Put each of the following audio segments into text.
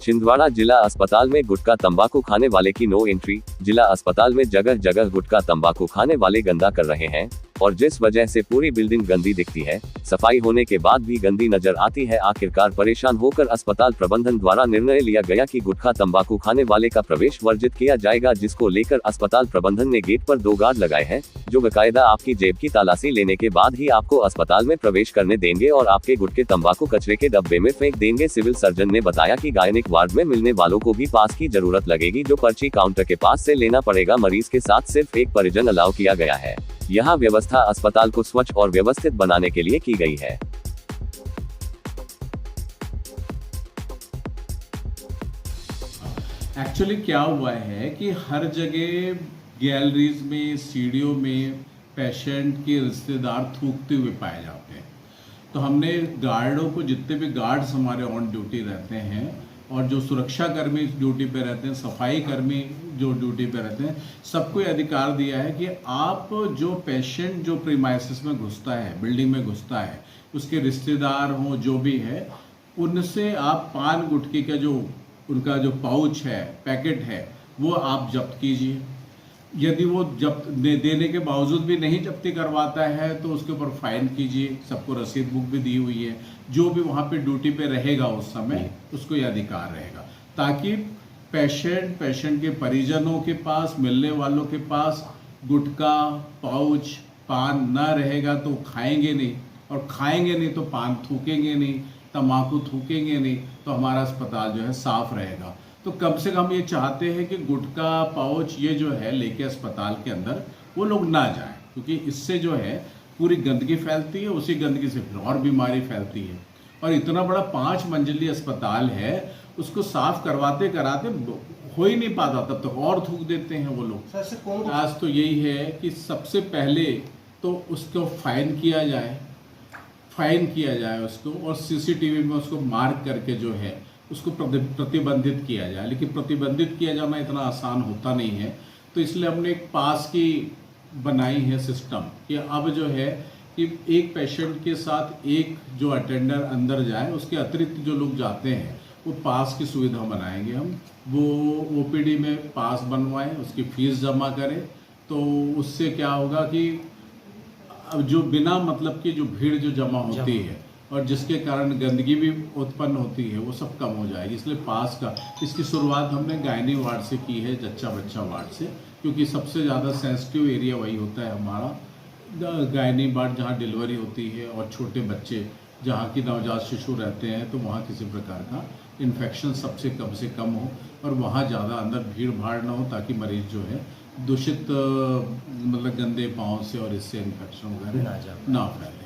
छिंदवाड़ा जिला अस्पताल में गुटखा तंबाकू खाने वाले की नो एंट्री। जिला अस्पताल में जगह जगह गुटखा तंबाकू खाने वाले गंदा कर रहे हैं और जिस वजह से पूरी बिल्डिंग गंदी दिखती है, सफाई होने के बाद भी गंदी नजर आती है। आखिरकार परेशान होकर अस्पताल प्रबंधन द्वारा निर्णय लिया गया कि गुटखा तंबाकू खाने वाले का प्रवेश वर्जित किया जाएगा, जिसको लेकर अस्पताल प्रबंधन ने गेट पर 2 गार्ड लगाए हैं, जो बाकायदा आपकी जेब की तलाशी लेने के बाद ही आपको अस्पताल में प्रवेश करने देंगे और आपके गुटखे तंबाकू कचरे के डब्बे में फेंक देंगे। सिविल सर्जन ने बताया कि गायनिक वार्ड में मिलने वालों को भी पास की जरूरत लगेगी, जो पर्ची काउंटर के पास से लेना पड़ेगा। मरीज के साथ सिर्फ एक परिजन अलाउ किया गया है। यहाँ व्यवस्था अस्पताल को स्वच्छ और व्यवस्थित बनाने के लिए की गई है। एक्चुअली क्या हुआ है कि हर जगह गैलरीज में, सीढ़ियों में पेशेंट के रिश्तेदार थूकते हुए पाए जाते हैं। तो हमने गार्डों को, जितने भी गार्ड्स हमारे ऑन ड्यूटी रहते हैं और जो सुरक्षा कर्मी ड्यूटी पे रहते हैं, सफाई कर्मी जो ड्यूटी पे रहते हैं, सबको ये अधिकार दिया है कि आप जो पेशेंट जो प्रीमाइसिस में घुसता है, बिल्डिंग में घुसता है, उसके रिश्तेदार हों जो भी है, उनसे आप पान गुटखे का जो उनका जो पाउच है, पैकेट है, वो आप जब्त कीजिए। यदि वो जब्त देने के बावजूद भी नहीं जब्ती करवाता है तो उसके ऊपर फाइन कीजिए। सबको रसीद बुक भी दी हुई है। जो भी वहाँ पे ड्यूटी पे रहेगा उस समय उसको यह अधिकार रहेगा, ताकि पेशेंट के परिजनों के पास, मिलने वालों के पास गुटखा, पाउच, पान न रहेगा तो खाएंगे नहीं, और खाएंगे नहीं तो पान थूकेंगे नहीं, तम्बाकू थूकेंगे नहीं, तो हमारा अस्पताल जो है साफ रहेगा। तो कम से कम ये चाहते हैं कि गुटखा, पाउच ये जो है लेके अस्पताल के अंदर वो लोग ना जाएं, क्योंकि इससे जो है पूरी गंदगी फैलती है, उसी गंदगी से फिर और बीमारी फैलती है। और इतना बड़ा 5 मंजिली अस्पताल है, उसको साफ करवाते कराते हो ही नहीं पाता, तब तक और थूक देते हैं वो लोग। आज तो यही है कि सबसे पहले तो उसको फाइन किया जाए उसको, और सीसीटीवी में उसको मार्क करके जो है उसको प्रतिबंधित किया जाए। लेकिन प्रतिबंधित किया जाना इतना आसान होता नहीं है, तो इसलिए हमने एक पास की बनाई है सिस्टम कि अब जो है कि एक पेशेंट के साथ एक जो अटेंडर अंदर जाए, उसके अतिरिक्त जो लोग जाते हैं वो पास की सुविधा बनाएंगे हम। वो ओपीडी में पास बनवाएं, उसकी फीस जमा करें, तो उससे क्या होगा कि अब जो बिना मतलब की जो भीड़ जो जमा होती है और जिसके कारण गंदगी भी उत्पन्न होती है, वो सब कम हो जाएगी। इसलिए पास का इसकी शुरुआत हमने गायनी वार्ड से की है, जच्चा बच्चा वार्ड से, क्योंकि सबसे ज़्यादा सेंसिटिव एरिया वही होता है हमारा गायनी वार्ड, जहाँ डिलीवरी होती है और छोटे बच्चे जहाँ की नवजात शिशु रहते हैं, तो वहाँ किसी प्रकार का इन्फेक्शन सबसे कम हो और वहाँ ज़्यादा अंदर भीड़ भाड़ ना हो, ताकि मरीज जो है दूषित मतलब गंदे पाँव से और इससे इन्फेक्शन वगैरह ना फैले।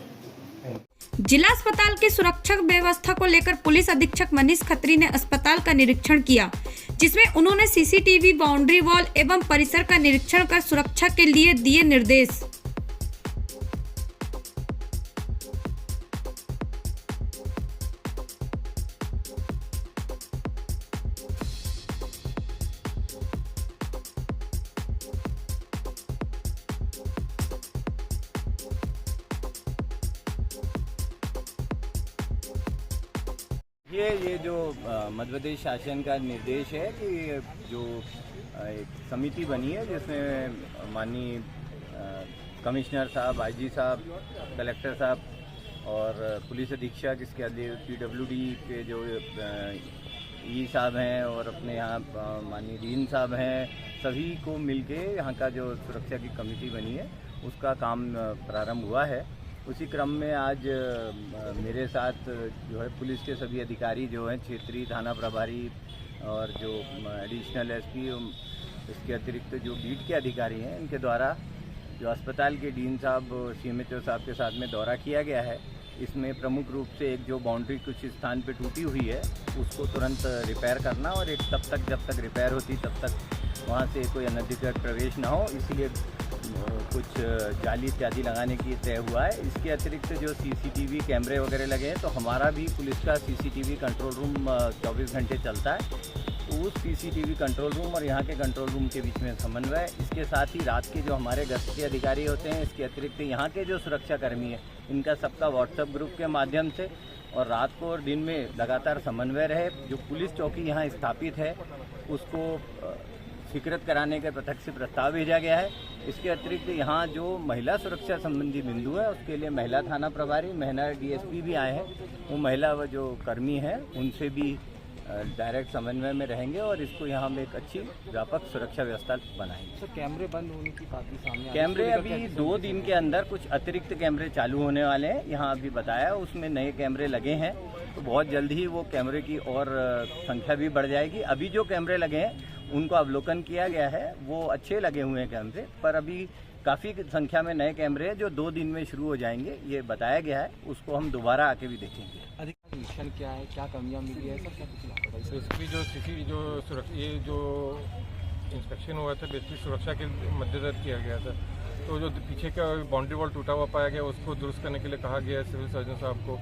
जिला अस्पताल की सुरक्षा व्यवस्था को लेकर पुलिस अधीक्षक मनीष खत्री ने अस्पताल का निरीक्षण किया, जिसमें उन्होंने सीसीटीवी, बाउंड्री वॉल एवं परिसर का निरीक्षण कर सुरक्षा के लिए दिए निर्देश। ये जो मध्य प्रदेश शासन का निर्देश है कि जो एक समिति बनी है, जिसमें माननीय कमिश्नर साहब, आईजी साहब, कलेक्टर साहब और पुलिस अधीक्षक, इसके पीडब्ल्यूडी के जो ई साहब हैं और अपने यहाँ माननीय डीन साहब हैं, सभी को मिलके यहाँ का जो सुरक्षा की कमेटी बनी है उसका काम प्रारंभ हुआ है। उसी क्रम में आज मेरे साथ जो है पुलिस के सभी अधिकारी जो हैं, क्षेत्रीय थाना प्रभारी और जो एडिशनल एसपी, इसके अतिरिक्त जो बीट के अधिकारी हैं, इनके द्वारा जो अस्पताल के डीन साहब, सीएमएचओ साहब के साथ में दौरा किया गया है। इसमें प्रमुख रूप से एक जो बाउंड्री कुछ स्थान पे टूटी हुई है उसको तुरंत रिपेयर करना, और एक तब तक जब तक रिपेयर होती तब तक वहाँ से कोई अनधिकृत प्रवेश ना हो, इसलिए कुछ जाली इत्यादि लगाने की तय हुआ है। इसके अतिरिक्त जो सीसीटीवी कैमरे वगैरह लगे हैं, तो हमारा भी पुलिस का सीसीटीवी कंट्रोल रूम 24 घंटे चलता है, तो उस सीसीटीवी कंट्रोल रूम और यहाँ के कंट्रोल रूम के बीच में समन्वय। इसके साथ ही रात के जो हमारे गश्त के अधिकारी होते हैं, इसके अतिरिक्त यहाँ के जो सुरक्षा कर्मी हैं, इनका सबका व्हाट्सएप ग्रुप के माध्यम से और रात को और दिन में लगातार समन्वय रहे। जो पुलिस चौकी यहाँ स्थापित है उसको स्वीकृत कराने के प्रत्यक्ष प्रस्ताव भेजा गया है। इसके अतिरिक्त यहाँ जो महिला सुरक्षा संबंधी बिंदु है उसके लिए महिला थाना प्रभारी, महिला डीएसपी भी आए हैं। वो महिला व जो कर्मी हैं उनसे भी डायरेक्ट समन्वय में रहेंगे और इसको यहाँ हम एक अच्छी व्यापक सुरक्षा व्यवस्था बनाएंगे। सर कैमरे बंद होने की बात भी सामने आई। कैमरे अभी 2 दिन के अंदर कुछ अतिरिक्त कैमरे चालू होने वाले हैं। यहाँ अभी बताया उसमें नए कैमरे लगे हैं, तो बहुत जल्द ही वो कैमरे की और संख्या भी बढ़ जाएगी। अभी जो कैमरे लगे हैं उनको अवलोकन किया गया है, वो अच्छे लगे हुए हैं कैमरे, पर अभी काफ़ी संख्या में नए कैमरे जो 2 दिन में शुरू हो जाएंगे ये बताया गया है। उसको हम दोबारा आके भी देखेंगे। अधिक मिशन क्या है, क्या कमियां मिली है, सब क्या कुछ बेसिकली ये जो इंस्पेक्शन हुआ था बेसिकली सुरक्षा के मद्देनजर किया गया था। तो जो पीछे का बाउंड्री वॉल टूटा हुआ पाया गया उसको दुरुस्त करने के लिए कहा गया है सिविल सर्जन साहब को,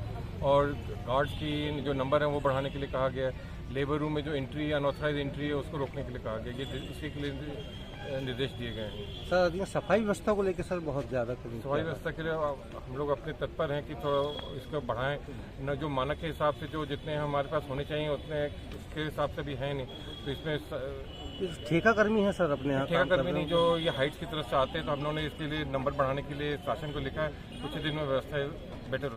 और गार्ड्स की जो नंबर है वो बढ़ाने के लिए कहा गया है। लेबर रूम में जो एंट्री अनऑथराइज एंट्री है उसको रोकने के लिए कहा गया। ये इसी के लिए निर्देश दिए गए हैं। सर सफाई व्यवस्था को लेकर सर बहुत ज़्यादा सफाई व्यवस्था के लिए हम लोग अपने तत्पर हैं कि थोड़ा इसको बढ़ाएं न। जो मानक के हिसाब से जो जितने हमारे पास होने चाहिए उतने इसके हिसाब से भी है नहीं, तो इसमें ठेका कर्मी है सर अपने यहाँ। ठेका कर्मी नहीं, जो ये हाइट्स की तरफ से आते हैं, तो हम लोगों ने इसके लिए नंबर बढ़ाने के लिए शासन को लिखा है। कुछ ही दिन में व्यवस्था बेटर